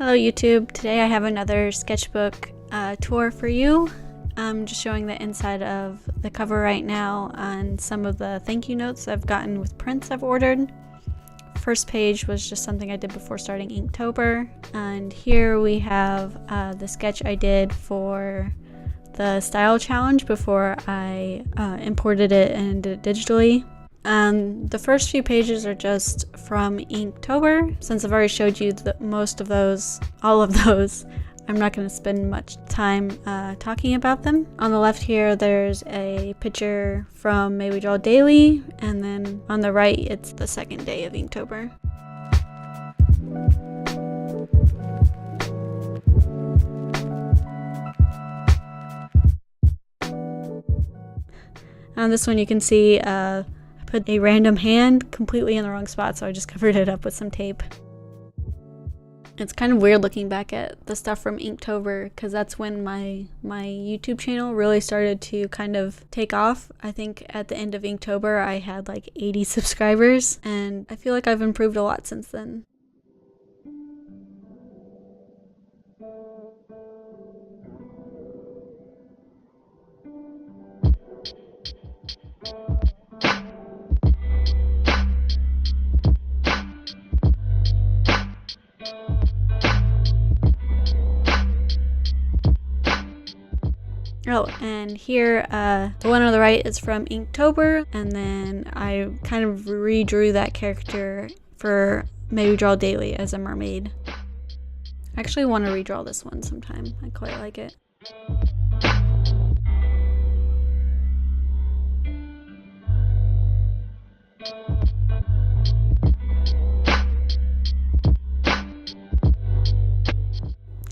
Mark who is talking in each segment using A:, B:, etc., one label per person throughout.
A: Hello YouTube, today I have another sketchbook tour for you. I'm just showing the inside of the cover right now and some of the thank you notes I've gotten with prints I've ordered. First page was just something I did before starting Inktober, and here we have the sketch I did for the style challenge before I imported it and did it digitally. The first few pages are just from Inktober. Since I've already showed you all of those, I'm not going to spend much time talking about them. On the left here, there's a picture from May We Draw Daily, and then on the right, it's the second day of Inktober. On this one, you can see put a random hand completely in the wrong spot, so I just covered it up with some tape. It's kind of weird looking back at the stuff from Inktober, because that's when my YouTube channel really started to kind of take off. I think at the end of Inktober I had like 80 subscribers, and I feel like I've improved a lot since then. Oh, and here, the one on the right is from Inktober, and then I kind of redrew that character for May We Draw Daily as a mermaid. I actually want to redraw this one sometime. I quite like it.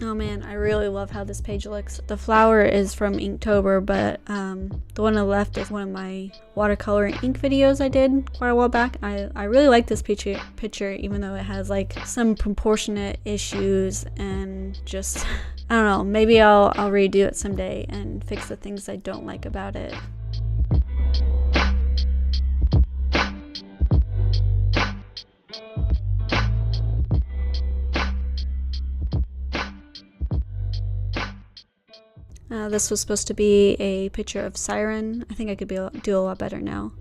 A: Oh man, I really love how this page looks. The flower is from Inktober, but the one on the left is one of my watercolor and ink videos I did quite a while back. I really like this picture, even though it has like some proportionate issues and just, I don't know, maybe I'll redo it someday and fix the things I don't like about it. This was supposed to be a picture of Siren. I think I could do a lot better now.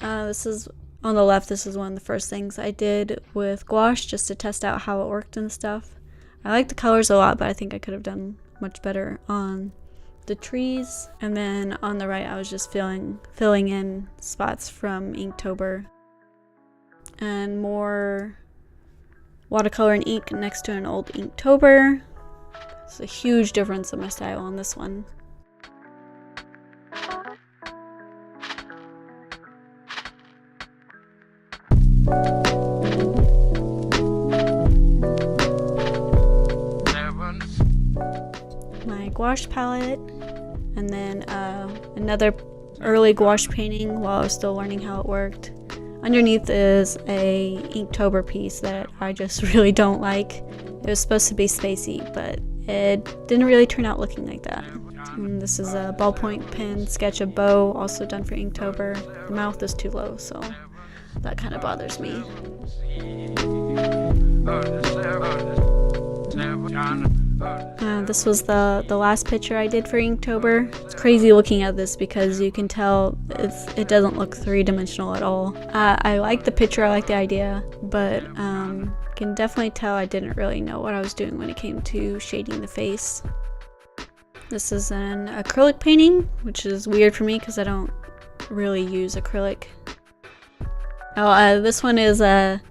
A: This is on the left. This is one of the first things I did with gouache, just to test out how it worked and stuff. I like the colors a lot, but I think I could have done much better on the trees. And then on the right, I was just filling in spots from Inktober. And more watercolor and ink next to an old Inktober. It's a huge difference in my style on this one. My gouache palette, and then another early gouache painting while I was still learning how it worked. Underneath is a Inktober piece that I just really don't like. It was supposed to be spacey, but it didn't really turn out looking like that. And this is a ballpoint pen sketch of Bo, also done for Inktober. The mouth is too low, so that kind of bothers me. This was the last picture I did for Inktober. It's crazy looking at this because you can tell it doesn't look three-dimensional at all. I like the picture, I like the idea, but can definitely tell I didn't really know what I was doing when it came to shading the face. This is an acrylic painting, which is weird for me because I don't really use acrylic. Oh, this one is a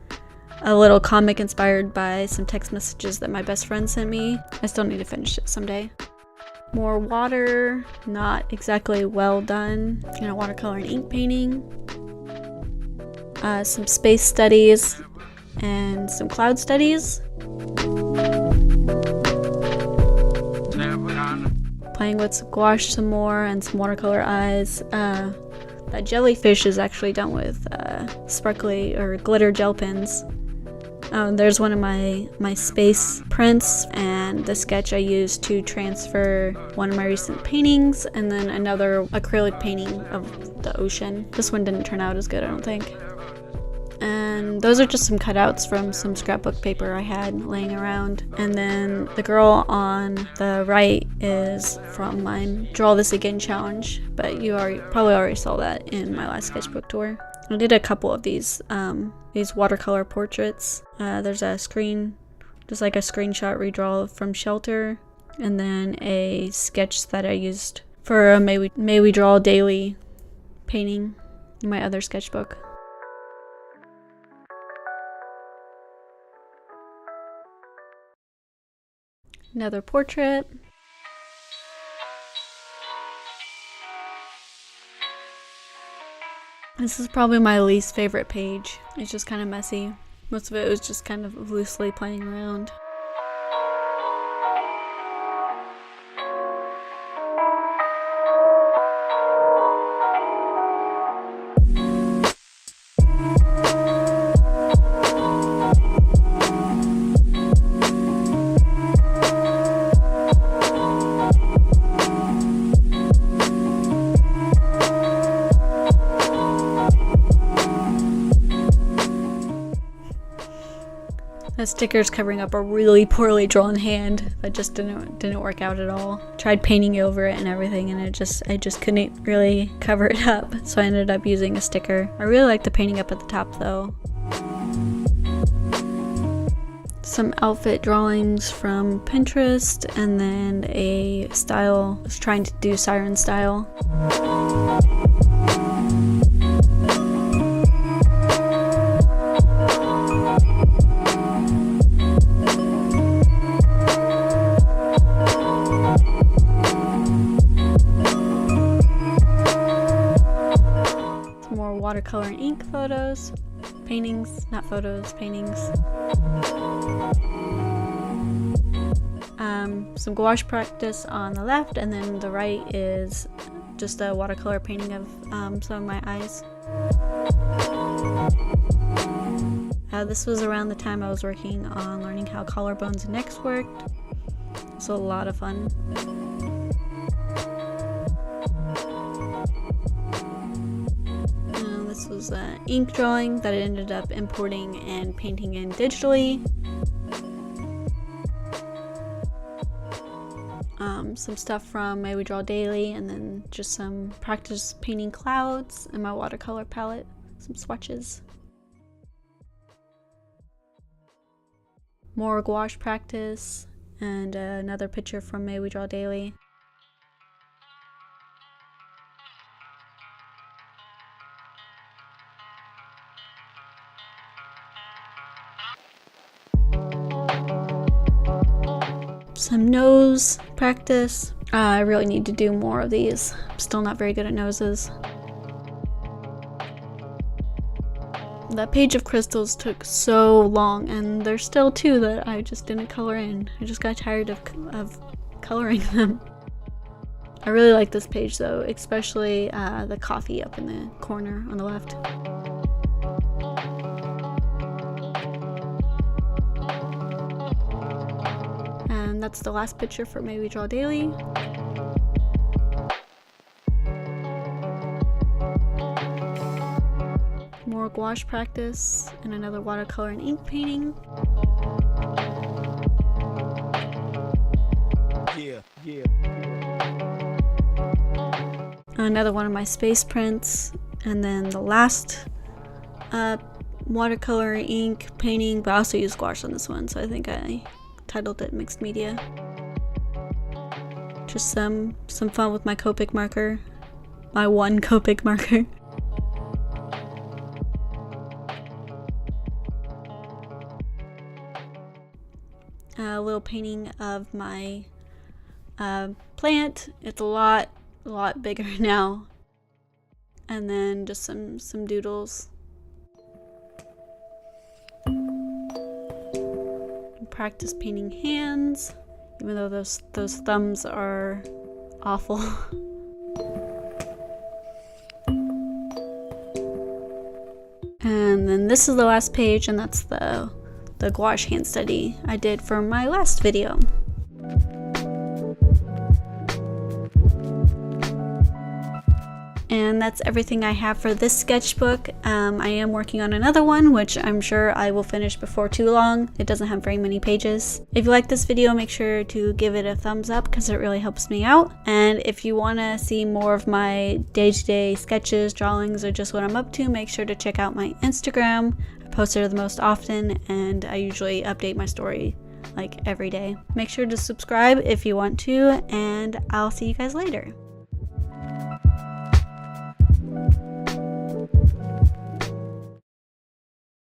A: little comic inspired by some text messages that my best friend sent me. I still need to finish it someday. More water, not exactly well done. And a watercolor and ink painting. Some space studies and some cloud studies. Playing with some gouache some more and some watercolor eyes. That jellyfish is actually done with sparkly or glitter gel pens. There's one of my space prints and the sketch I used to transfer one of my recent paintings, and then another acrylic painting of the ocean. This one didn't turn out as good, I don't think. And those are just some cutouts from some scrapbook paper I had laying around. And then the girl on the right is from my Draw This Again challenge, but you probably already saw that in my last sketchbook tour. I did a couple of these watercolor portraits. There's a just like a screenshot redraw from Shelter, and then a sketch that I used for a May We Draw Daily painting in my other sketchbook. Another portrait. This is probably my least favorite page. It's just kind of messy. Most of it was just kind of loosely playing around. The sticker's covering up a really poorly drawn hand that just didn't work out at all. Tried painting over it and everything, and I just couldn't really cover it up, so I ended up using a sticker. I really like the painting up at the top though. Some outfit drawings from Pinterest, and then a style. I was trying to do siren style. Watercolor and ink photos, paintings, not photos, paintings. Some gouache practice on the left, and then the right is just a watercolor painting of some of my eyes. This was around the time I was working on learning how collarbones and necks worked. It was a lot of fun. This was an ink drawing that I ended up importing and painting in digitally. Some stuff from May We Draw Daily, and then just some practice painting clouds in my watercolor palette, some swatches. More gouache practice, and another picture from May We Draw Daily. Some nose practice. I really need to do more of these. I'm still not very good at noses. That page of crystals took so long, and there's still two that I just didn't color in. I just got tired of coloring them. I really like this page though, especially the coffee up in the corner on the left. And that's the last picture for May We Draw Daily. More gouache practice, and another watercolor and ink painting. Yeah. Another one of my space prints, and then the last watercolor ink painting, but I also used gouache on this one, so I think I titled it Mixed Media. Just some fun with my Copic marker, my one Copic marker. A little painting of my plant. It's a lot bigger now. And then just some doodles. Practice painting hands, even though those thumbs are awful. And then this is the last page, and that's the gouache hand study I did for my last video. And that's everything I have for this sketchbook. I am working on another one, which I'm sure I will finish before too long. It doesn't have very many pages. If you like this video, make sure to give it a thumbs up because it really helps me out. And if you want to see more of my day-to-day sketches, drawings, or just what I'm up to, make sure to check out my Instagram. I post there the most often, and I usually update my story like every day. Make sure to subscribe if you want to, and I'll see you guys later.